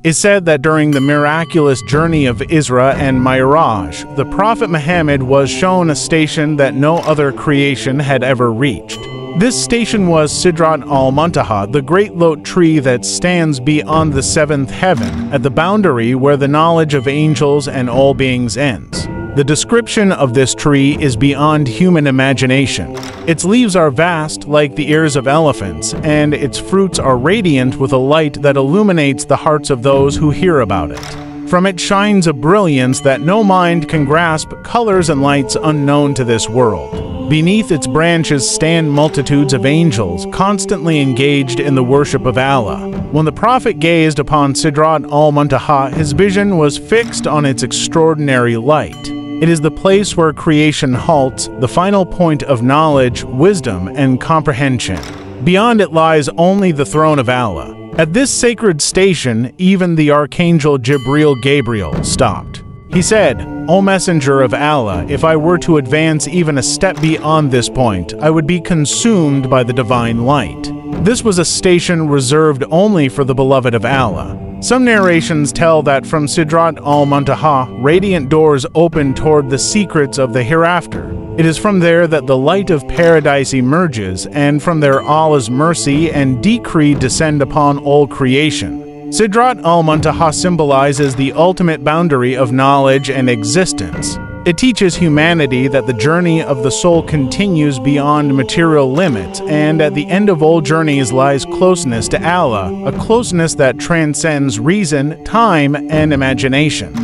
It's said that during the miraculous journey of Isra and Mi'raj, the Prophet Muhammad was shown a station that no other creation had ever reached. This station was Sidrat al-Muntaha, the great lote tree that stands beyond the seventh heaven, at the boundary where the knowledge of angels and all beings ends. The description of this tree is beyond human imagination. Its leaves are vast, like the ears of elephants, and its fruits are radiant with a light that illuminates the hearts of those who hear about it. From it shines a brilliance that no mind can grasp, colors and lights unknown to this world. Beneath its branches stand multitudes of angels, constantly engaged in the worship of Allah. When the Prophet gazed upon Sidrat al-Muntaha, his vision was fixed on its extraordinary light. It is the place where creation halts, the final point of knowledge, wisdom, and comprehension. Beyond it lies only the throne of Allah. At this sacred station, even the Archangel Gabriel stopped. He said, "O Messenger of Allah, if I were to advance even a step beyond this point, I would be consumed by the divine light." This was a station reserved only for the beloved of Allah. Some narrations tell that from Sidrat al-Muntaha, radiant doors open toward the secrets of the hereafter. It is from there that the light of paradise emerges, and from there Allah's mercy and decree descend upon all creation. Sidrat al-Muntaha symbolizes the ultimate boundary of knowledge and existence. It teaches humanity that the journey of the soul continues beyond material limits, and at the end of all journeys lies closeness to Allah, a closeness that transcends reason, time, and imagination.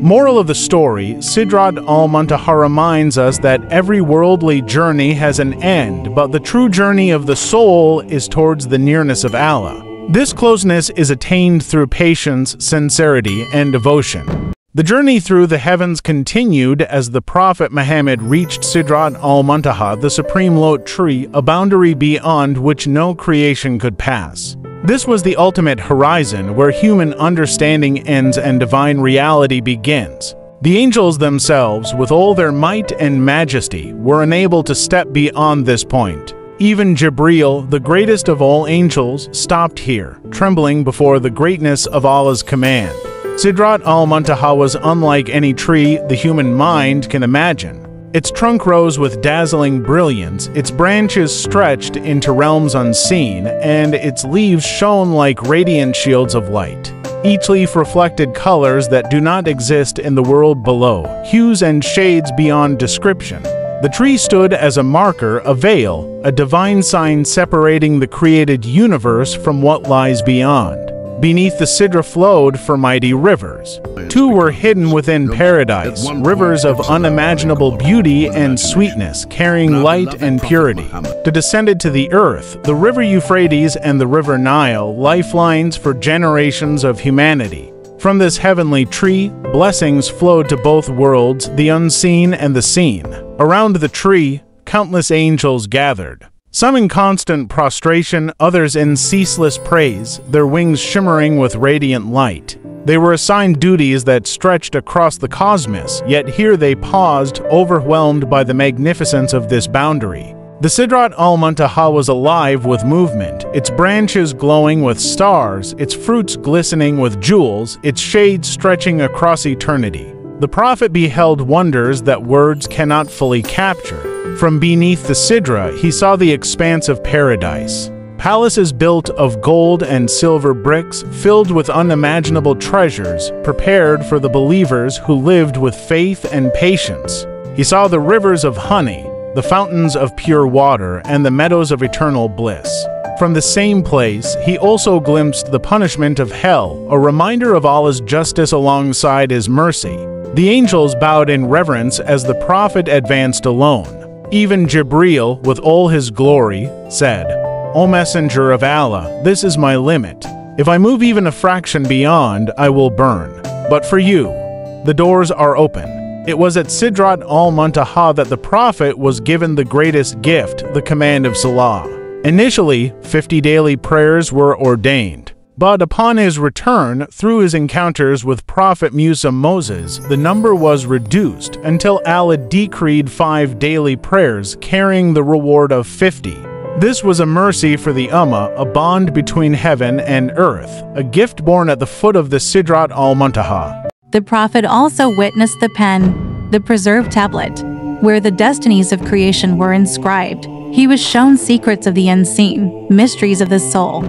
Moral of the story, Sidrat al-Muntaha reminds us that every worldly journey has an end, but the true journey of the soul is towards the nearness of Allah. This closeness is attained through patience, sincerity, and devotion. The journey through the heavens continued as the Prophet Muhammad reached Sidrat al-Muntaha, the supreme lote tree, a boundary beyond which no creation could pass. This was the ultimate horizon where human understanding ends and divine reality begins. The angels themselves, with all their might and majesty, were unable to step beyond this point. Even Jibreel, the greatest of all angels, stopped here, trembling before the greatness of Allah's command. Sidrat al-Muntaha was unlike any tree the human mind can imagine. Its trunk rose with dazzling brilliance, its branches stretched into realms unseen, and its leaves shone like radiant shields of light. Each leaf reflected colors that do not exist in the world below, hues and shades beyond description. The tree stood as a marker, a veil, a divine sign separating the created universe from what lies beyond. Beneath the Sidra flowed for mighty rivers. Two were hidden within paradise, rivers of unimaginable beauty and sweetness, carrying light and purity. To descended to the earth, the river Euphrates and the river Nile, lifelines for generations of humanity. From this heavenly tree, blessings flowed to both worlds, the unseen and the seen. Around the tree, countless angels gathered. Some in constant prostration, others in ceaseless praise, their wings shimmering with radiant light. They were assigned duties that stretched across the cosmos, yet here they paused, overwhelmed by the magnificence of this boundary. The Sidrat al-Muntaha was alive with movement, its branches glowing with stars, its fruits glistening with jewels, its shade stretching across eternity. The Prophet beheld wonders that words cannot fully capture. From beneath the Sidra, he saw the expanse of paradise. Palaces built of gold and silver bricks, filled with unimaginable treasures, prepared for the believers who lived with faith and patience. He saw the rivers of honey, the fountains of pure water, and the meadows of eternal bliss. From the same place, he also glimpsed the punishment of hell, a reminder of Allah's justice alongside His mercy. The angels bowed in reverence as the Prophet advanced alone. Even Jibreel, with all his glory, said, "O Messenger of Allah, this is my limit. If I move even a fraction beyond, I will burn. But for you, the doors are open." It was at Sidrat al-Muntaha that the Prophet was given the greatest gift, the command of Salah. Initially, 50 daily prayers were ordained. But upon his return, through his encounters with Prophet Musa Moses, the number was reduced until Allah decreed 5 daily prayers carrying the reward of 50. This was a mercy for the Ummah, a bond between heaven and earth, a gift born at the foot of the Sidrat al-Muntaha. The Prophet also witnessed the pen, the preserved tablet, where the destinies of creation were inscribed. He was shown secrets of the unseen, mysteries of the soul,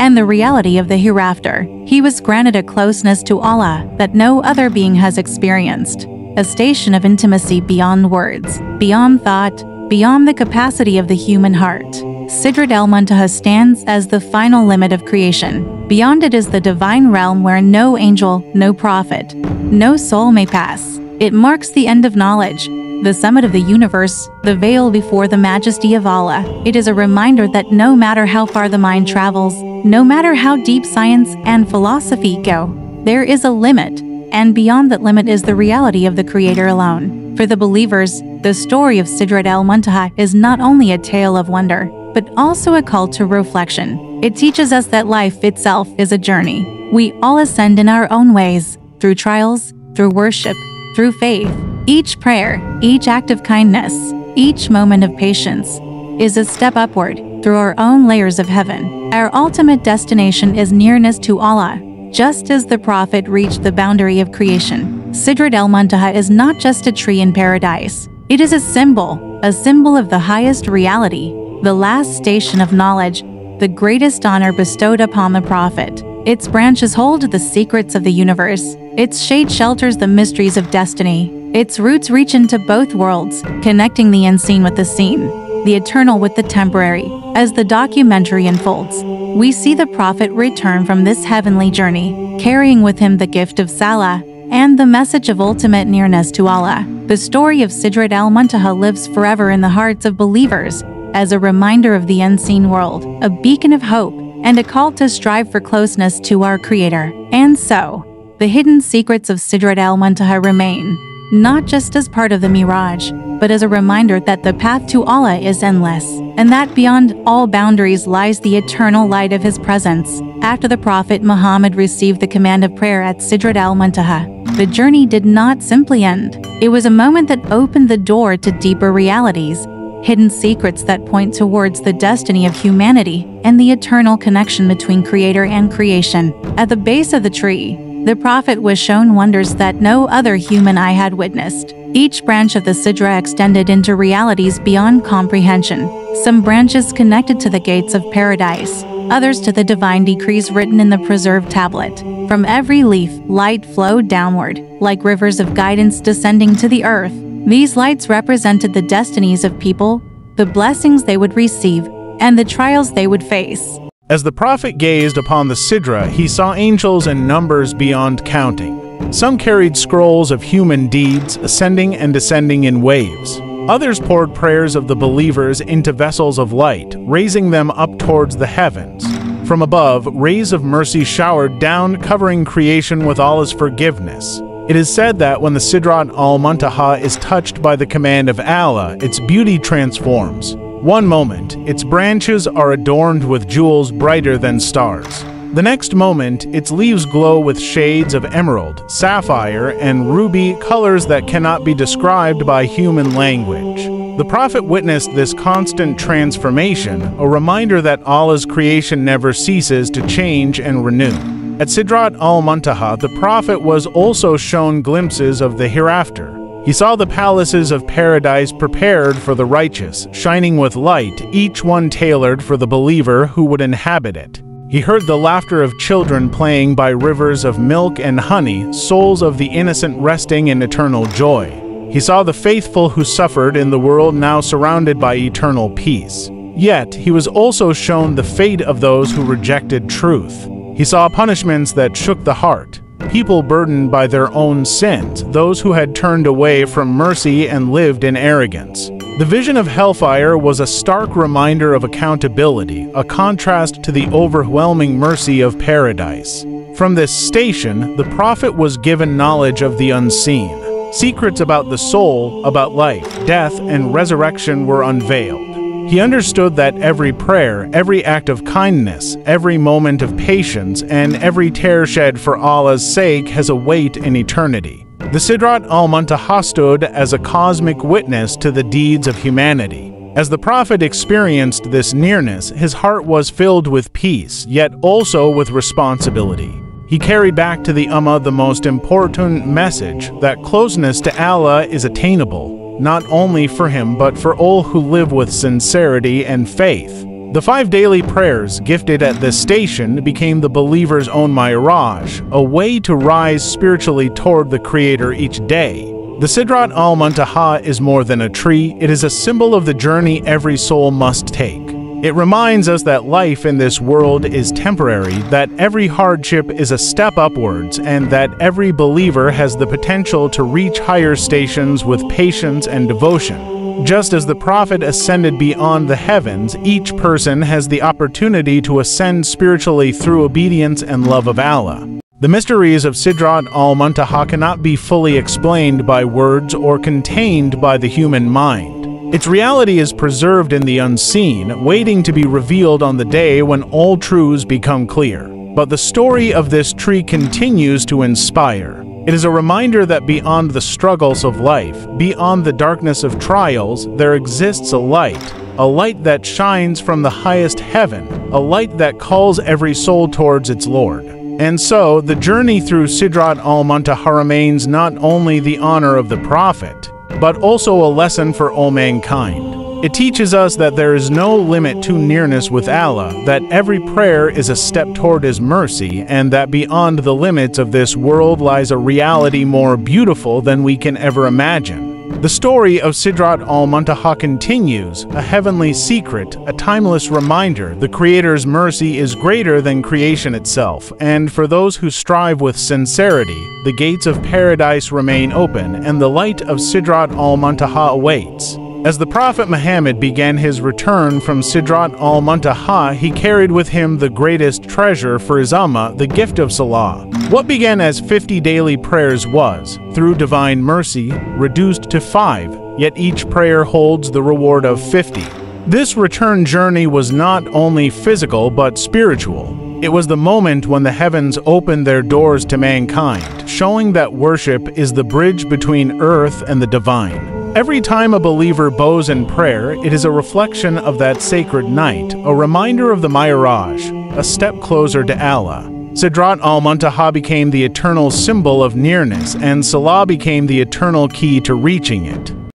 and the reality of the hereafter. He was granted a closeness to Allah that no other being has experienced, a station of intimacy beyond words, beyond thought, beyond the capacity of the human heart. Sidrat al-Muntaha stands as the final limit of creation. Beyond it is the divine realm where no angel, no prophet, no soul may pass. It marks the end of knowledge, the summit of the universe, the veil before the majesty of Allah. It is a reminder that no matter how far the mind travels, no matter how deep science and philosophy go, there is a limit, and beyond that limit is the reality of the Creator alone. For the believers, the story of Sidrat al-Muntaha is not only a tale of wonder, but also a call to reflection. It teaches us that life itself is a journey. We all ascend in our own ways, through trials, through worship, through faith. Each prayer, each act of kindness, each moment of patience is a step upward through our own layers of heaven. Our ultimate destination is nearness to Allah. Just as the Prophet reached the boundary of creation, Sidrat al-Muntaha is not just a tree in paradise. It is a symbol of the highest reality, the last station of knowledge, the greatest honor bestowed upon the Prophet. Its branches hold the secrets of the universe. Its shade shelters the mysteries of destiny. Its roots reach into both worlds, connecting the unseen with the seen, the eternal with the temporary. As the documentary unfolds, we see the Prophet return from this heavenly journey, carrying with him the gift of Salah and the message of ultimate nearness to Allah. The story of Sidrat al-Muntaha lives forever in the hearts of believers, as a reminder of the unseen world, a beacon of hope, and a call to strive for closeness to our Creator. And so, the hidden secrets of Sidrat al-Muntaha remain, not just as part of the Mi'raj, but as a reminder that the path to Allah is endless, and that beyond all boundaries lies the eternal light of His presence. After the Prophet Muhammad received the command of prayer at Sidrat al-Muntaha, the journey did not simply end. It was a moment that opened the door to deeper realities, hidden secrets that point towards the destiny of humanity and the eternal connection between Creator and creation. At the base of the tree, the Prophet was shown wonders that no other human eye had witnessed. Each branch of the Sidra extended into realities beyond comprehension. Some branches connected to the gates of paradise, others to the divine decrees written in the preserved tablet. From every leaf, light flowed downward, like rivers of guidance descending to the earth. These lights represented the destinies of people, the blessings they would receive, and the trials they would face. As the Prophet gazed upon the Sidra, he saw angels in numbers beyond counting. Some carried scrolls of human deeds, ascending and descending in waves. Others poured prayers of the believers into vessels of light, raising them up towards the heavens. From above, rays of mercy showered down, covering creation with Allah's forgiveness. It is said that when the Sidrat al-Muntaha is touched by the command of Allah, its beauty transforms. One moment, its branches are adorned with jewels brighter than stars. The next moment, its leaves glow with shades of emerald, sapphire, and ruby, colors that cannot be described by human language. The Prophet witnessed this constant transformation, a reminder that Allah's creation never ceases to change and renew. At Sidrat al-Muntaha, the Prophet was also shown glimpses of the hereafter. He saw the palaces of paradise prepared for the righteous, shining with light, each one tailored for the believer who would inhabit it. He heard the laughter of children playing by rivers of milk and honey, souls of the innocent resting in eternal joy. He saw the faithful who suffered in the world now surrounded by eternal peace. Yet, he was also shown the fate of those who rejected truth. He saw punishments that shook the heart. People burdened by their own sins, those who had turned away from mercy and lived in arrogance. The vision of hellfire was a stark reminder of accountability, a contrast to the overwhelming mercy of paradise. From this station, the Prophet was given knowledge of the unseen. Secrets about the soul, about life, death, and resurrection were unveiled. He understood that every prayer, every act of kindness, every moment of patience, and every tear shed for Allah's sake has a weight in eternity. The Sidrat al-Muntaha stood as a cosmic witness to the deeds of humanity. As the Prophet experienced this nearness, his heart was filled with peace, yet also with responsibility. He carried back to the Ummah the most important message, that closeness to Allah is attainable, not only for him but for all who live with sincerity and faith. The 5 daily prayers gifted at this station became the believer's own Mi'raj, a way to rise spiritually toward the Creator each day. The Sidrat al-Muntaha is more than a tree, it is a symbol of the journey every soul must take. It reminds us that life in this world is temporary, that every hardship is a step upwards, and that every believer has the potential to reach higher stations with patience and devotion. Just as the Prophet ascended beyond the heavens, each person has the opportunity to ascend spiritually through obedience and love of Allah. The mysteries of Sidrat al-Muntaha cannot be fully explained by words or contained by the human mind. Its reality is preserved in the unseen, waiting to be revealed on the day when all truths become clear. But the story of this tree continues to inspire. It is a reminder that beyond the struggles of life, beyond the darkness of trials, there exists a light that shines from the highest heaven, a light that calls every soul towards its Lord. And so, the journey through Sidrat al-Muntaha remains not only the honor of the Prophet, but also a lesson for all mankind. It teaches us that there is no limit to nearness with Allah, that every prayer is a step toward His mercy, and that beyond the limits of this world lies a reality more beautiful than we can ever imagine. The story of Sidrat al-Muntaha continues, a heavenly secret, a timeless reminder. The Creator's mercy is greater than creation itself, and for those who strive with sincerity, the gates of paradise remain open, and the light of Sidrat al-Muntaha awaits. As the Prophet Muhammad began his return from Sidrat al-Muntaha, he carried with him the greatest treasure for his Ummah, the gift of Salah. What began as 50 daily prayers was, through divine mercy, reduced to 5, yet each prayer holds the reward of 50. This return journey was not only physical but spiritual. It was the moment when the heavens opened their doors to mankind, showing that worship is the bridge between earth and the divine. Every time a believer bows in prayer, it is a reflection of that sacred night, a reminder of the Mi'raj, a step closer to Allah. Sidrat al-Muntaha became the eternal symbol of nearness, and Salah became the eternal key to reaching it.